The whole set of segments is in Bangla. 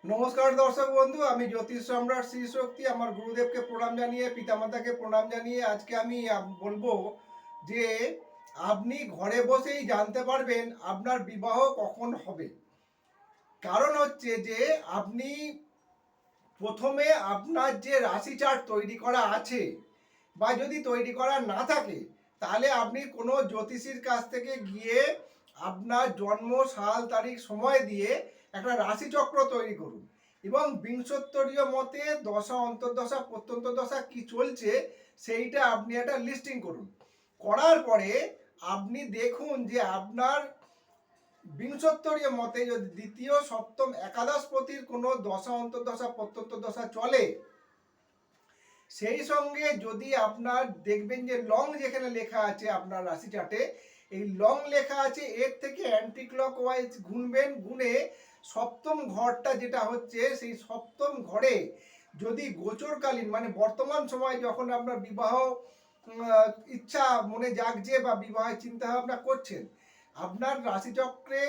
নমস্কার দর্শক বন্ধু, আমি জ্যোতিষ সম্রাট শ্রী শক্তি আমার গুরুদেবকে প্রণাম জানিয়ে পিতামাতাকে প্রণাম জানিয়ে আজকে আমি বলবো যে আপনি ঘরে বসেই জানতে পারবেন আপনার বিবাহ কখন হবে। কারণ হচ্ছে যে আপনি প্রথমে আপনার যে রাশি চার্ট তৈরি করা আছে বা যদি তৈরি করা না থাকে তাহলে আপনি কোনো জ্যোতিষীর কাছ থেকে গিয়ে আপনার জন্ম সাল তারিখ সময় দিয়ে একটা রাশিচক্র তৈরি করুন এবং বিংশোত্তরীয় মতে দশা অন্তর্দশা প্রত্যন্ত দশা কি চলছে সেইটা আপনি একটা লিস্টিং করুন। করার পরে আপনি দেখুন যে আপনার বিংশোত্তরীয় মতে যদি দ্বিতীয় সপ্তম একাদশপতির কোনো দশা অন্তর্দশা প্রত্যন্ত দশা চলে, সেই সঙ্গে যদি আপনার দেখবেন যে লং যেখানে লেখা আছে আপনার রাশি চার্টে, এই লং লেখা আছে এর থেকে অ্যান্টি ক্লক ওয়াইজ গুনবেন, গুনে সপ্তম ঘরটা যেটা হচ্ছে সেই সপ্তম ঘরে যদি গোচরকালীন মানে বর্তমান সময় যখন আপনার বিবাহ ইচ্ছা মনে জাগছে বা বিবাহের চিন্তা ভাবনা করছেন, আপনার রাশিচক্রে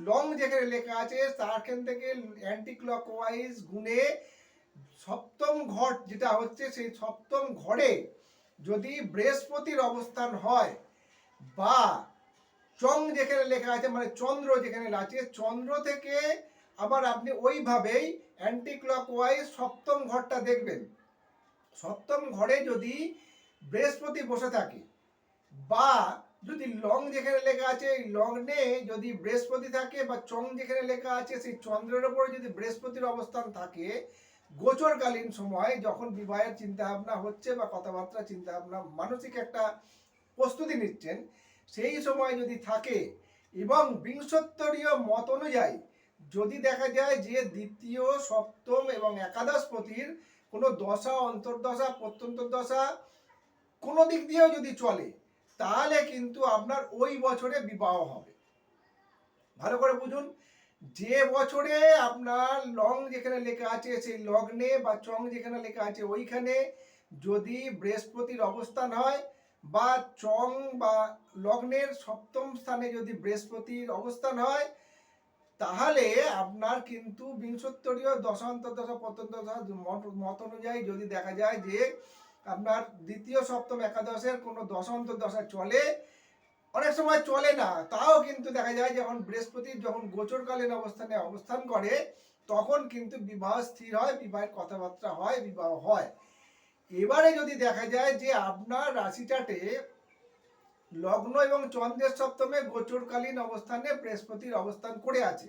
লং যেখানে লেখা আছে তারখান থেকে অ্যান্টি ক্লক ওয়াইজ গুনে সপ্তম ঘর যেটা হচ্ছে সেই সপ্তম ঘরে যদি বৃহস্পতির অবস্থান হয় বা চং যেখানে লেখা আছে মানে চন্দ্র যেখানে আছে চন্দ্র থেকে আবার আপনি ওইভাবেই অ্যান্টি ক্লক ওয়াইজ সপ্তম ঘরটা দেখবেন। সপ্তম ঘরে যদি বৃহস্পতি বসে থাকে বা যদি লং যেখানে লেখা আছে এই লগ্নে যদি বৃহস্পতি থাকে বা চং যেখানে লেখা আছে সেই চন্দ্রের উপরে যদি বৃহস্পতির অবস্থান থাকে, গোচরকালীন সময় যখন বিবাহের চিন্তা ভাবনা হচ্ছে বা কথাবার্তা চিন্তা ভাবনা মানসিক একটা প্রস্তুতি নিচ্ছেন, সেই সময় যদি থাকে এবং বিংশোত্তরীয় মত অনুযায়ী যদি দেখা যায় যে দ্বিতীয় সপ্তম এবং একাদশপতির কোনো দশা অন্তর্দশা প্রত্যন্ত দশা কোনো দিক দিয়েও যদি চলে, তাহলে কিন্তু আপনার ওই বছরে বিবাহ হবে। ভালো করে বুঝুন, যে বছরে আপনার লং যেখানে লেখা আছে সেই লগ্নে বা চং যেখানে লেখা আছে ওইখানে যদি বৃহস্পতির অবস্থান হয় বা চং বা লগ্নের সপ্তম স্থানে যদি বৃহস্পতির অবস্থান হয়, তাহলে আপনার কিন্তু বিংশোত্তরীয় দশান্তর্দশা প্রত্যন্তদশা মত অনুযায়ী যদি দেখা যায় যে আপনার দ্বিতীয় সপ্তম একাদশের কোনো দশান্তর্দশা চলে, অনেক সময় চলে না তাও কিন্তু দেখা যায় যখন বৃহস্পতির যখন গোচরকালীন অবস্থানে অবস্থান করে তখন কিন্তু বিবাহ স্থির হয়, বিবাহের কথাবার্তা হয়, বিবাহ হয়। এবারে যদি দেখা যায় যে আপনার রাশি চার্টে লগ্ন এবং চন্দ্রের সপ্তমে গোচরকালীন অবস্থানে বৃহস্পতির অবস্থান করে আছে,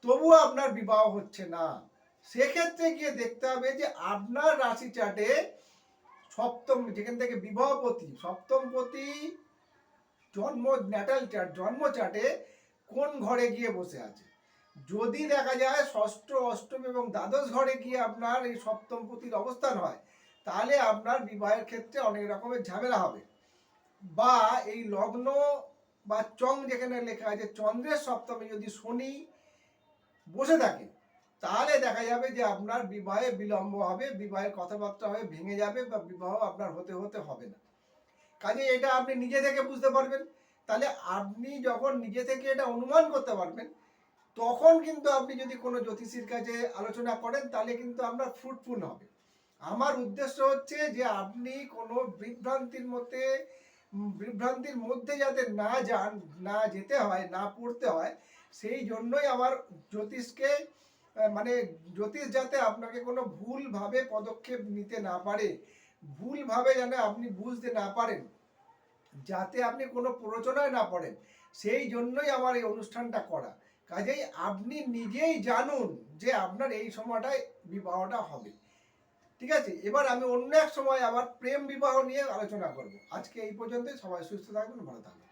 তবুও আপনার বিবাহ হচ্ছে না, সেক্ষেত্রে গিয়ে দেখতে হবে যে আপনার রাশি চার্টে সপ্তম যেখান থেকে বিবাহপতি সপ্তমপতি জন্ম ন্যাটাল চার্ট জন্ম চার্টে কোন ঘরে গিয়ে বসে আছে। যদি দেখা যায় ষষ্ঠ অষ্টম এবং দ্বাদশ ঘরে গিয়ে আপনার এই সপ্তমপতির অবস্থান হয়, তাহলে আপনার বিবাহের ক্ষেত্রে অনেক রকমের ঝামেলা হবে। বা এই লগ্ন বা চং যেখানে লেখা আছে চন্দ্রের সপ্তমে যদি শনি বসে থাকে, তাহলে দেখা যাবে যে আপনার বিবাহে বিলম্ব হবে, বিবাহের কথাবার্তা হয়ে ভেঙে যাবে বা বিবাহ আপনার হতে হতে হবে না। কাজে এটা আপনি নিজে থেকে বুঝতে পারবেন। তাহলে আপনি যখন নিজে থেকে এটা অনুমান করতে পারবেন, তখন কিন্তু আপনি যদি কোনো জ্যোতিষীর কাছে আলোচনা করেন তাহলে কিন্তু আপনার ফ্রুটফুল হবে। আমার উদ্দেশ্য হচ্ছে যে আপনি কোনো বিভ্রান্তির মধ্যে যাতে না যান, না যেতে হয়, না পড়তে হয়, সেই জন্যই আমার জ্যোতিষকে মানে জ্যোতিষ যাতে আপনাকে কোনো ভুলভাবে পদক্ষেপ নিতে না পারে, ভুলভাবে যেন আপনি বুঝতে না পারেন, যাতে আপনি কোনো প্ররোচনায় না পড়েন, সেই জন্যই আমার এই অনুষ্ঠানটা করা। কাজেই আপনি নিজেই জানুন যে আপনার এই সময়টায় বিবাহটা হবে। ঠিক আছে, এবার আমি অন্য এক সময় আবার প্রেম বিবাহ নিয়ে আলোচনা করব। আজকে এই পর্যন্তই। সবাই সুস্থ থাকবেন, ভালো থাকবেন।